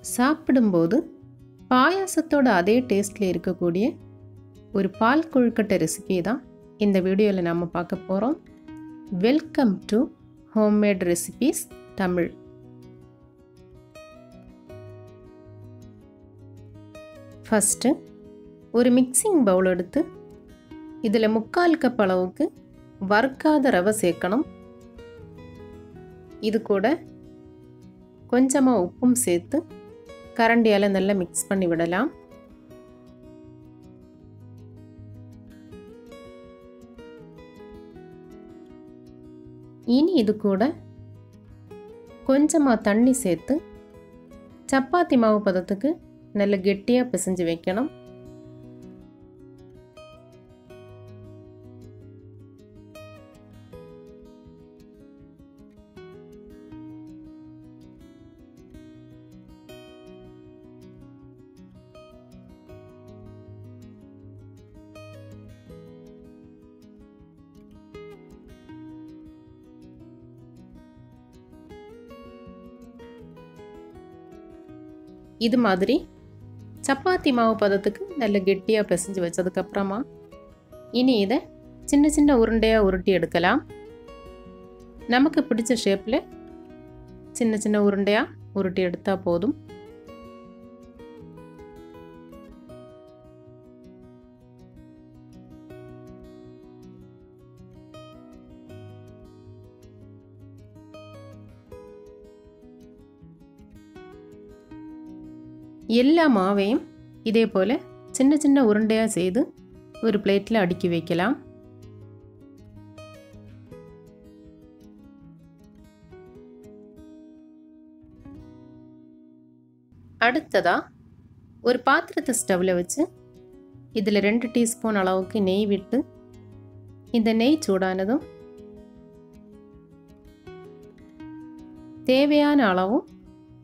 சாப்பிடும்போது பாயாசத்தோட அதே டேஸ்ட்டில் இருக்கக்கூடிய ஒரு பால் கொழுக்கட்டை ரெசிபி தான் இந்த வீடியோவில் நாம் பார்க்க போகிறோம். Welcome to homemade recipes Tamil. First ஒரு மிக்சிங் பவுல் எடுத்து இதில் 3/4 கப் அளவுக்கு வறுக்காத ரவை சேர்க்கணும். இது கூட கொஞ்சமாக உப்பும் சேர்த்து கரண்டியால் நல்லா மிக்ஸ் பண்ணி விடலாம். இனி இது கூட கொஞ்சமாக தண்ணி சேர்த்து சப்பாத்தி மாவு பதத்துக்கு நல்ல கெட்டியாக பிசைஞ்சு வைக்கணும். இது மாதிரி சப்பாத்தி மாவு பதத்துக்கு நல்ல கெட்டியாக பிசைஞ்சு வச்சதுக்கப்புறமா இனி இதை சின்ன சின்ன உருண்டையாக உருட்டி எடுக்கலாம். நமக்கு பிடிச்ச ஷேப்பில் சின்ன சின்ன உருண்டையாக உருட்டி எடுத்தால் போதும். எல்லா மாவையும் இதே போல் சின்ன சின்ன உருண்டையாக செய்து ஒரு பிளேட்டில் அடுக்கி வைக்கலாம். அடுத்ததாக ஒரு பாத்திரத்தை ஸ்டவ்வில் வச்சு இதில் 2 டீஸ்பூன் அளவுக்கு நெய் விட்டு இந்த நெய் சூடானதும் தேவையான அளவும்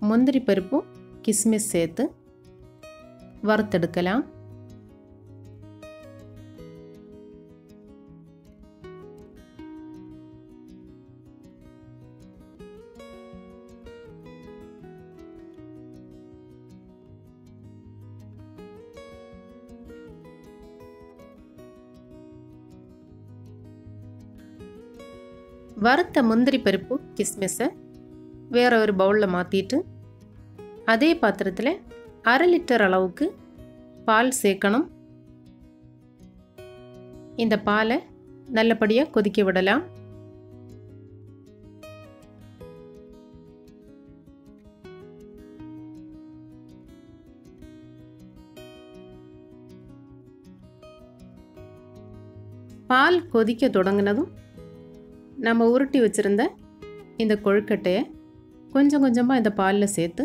முந்திரி பருப்பும் கிஸ்மிஸ் சேர்த்து வறுத்தெடுக்கலாம். வறுத்த முந்திரி பருப்பு கிஸ்மிஸை வேற ஒரு பவுலில் மாற்றிட்டு அதே பாத்திரத்தில் 1/2 லிட்டர் அளவுக்கு பால் சேர்க்கணும். இந்த பாலை நல்லபடியாக கொதிக்க விடலாம். பால் கொதிக்க தொடங்கினதும் நம்ம உருட்டி வச்சிருந்த இந்த கொழுக்கட்டையை கொஞ்சம் கொஞ்சமாக இந்த பாலில் சேர்த்து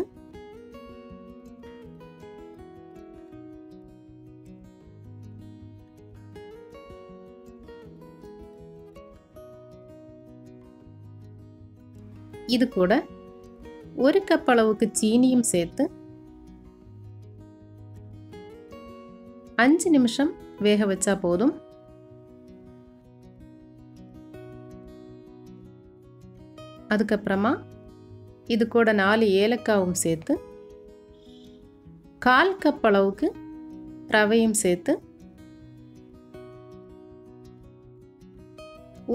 இது கூட 1 கப் அளவுக்கு சீனியும் சேர்த்து 5 நிமிஷம் வேக வச்சா போதும். அதுக்கப்புறமா இது கூட 4 ஏலக்காவும் சேர்த்து 1/4 கப் அளவுக்கு ரவையும் சேர்த்து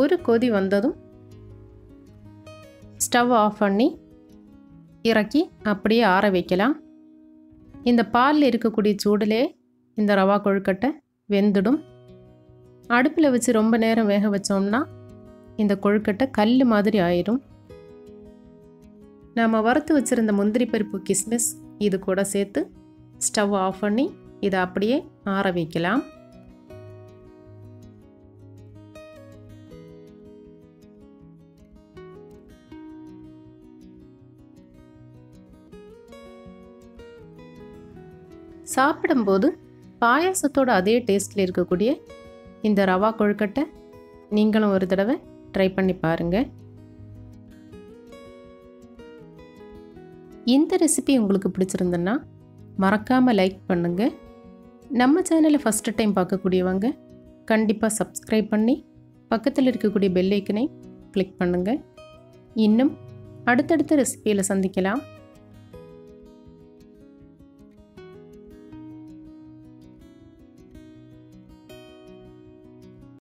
ஒரு கொதி வந்ததும் ஸ்டவ் ஆஃப் பண்ணி இறக்கி அப்படியே ஆற வைக்கலாம். இந்த பாலில் இருக்கக்கூடிய சூடிலே இந்த ரவா கொழுக்கட்டை வெந்துடும். அடுப்பில் வச்சு ரொம்ப நேரம் வேக வச்சோம்னா இந்த கொழுக்கட்டை கல் மாதிரி ஆயிரும். நாம் வறுத்து வச்சுருந்த முந்திரி பருப்பு கிஸ்மிஸ் இது கூட சேர்த்து ஸ்டவ் ஆஃப் பண்ணி இதை அப்படியே ஆற வைக்கலாம். சாப்பிடும்போது பாயாசத்தோட அதே டேஸ்ட்டில் இருக்கக்கூடிய இந்த ரவா கொழுக்கட்டை நீங்களும் ஒரு தடவை ட்ரை பண்ணி பாருங்கள். இந்த ரெசிபி உங்களுக்கு பிடிச்சிருந்ததுன்னா மறக்காமல் லைக் பண்ணுங்கள். நம்ம சேனலை ஃபஸ்ட்டு டைம் பார்க்கக்கூடியவங்க கண்டிப்பாக சப்ஸ்கிரைப் பண்ணி பக்கத்தில் இருக்கக்கூடிய பெல் ஐக்கனை கிளிக் பண்ணுங்கள். இன்னும் அடுத்தடுத்த ரெசிபியில் சந்திக்கலாம்.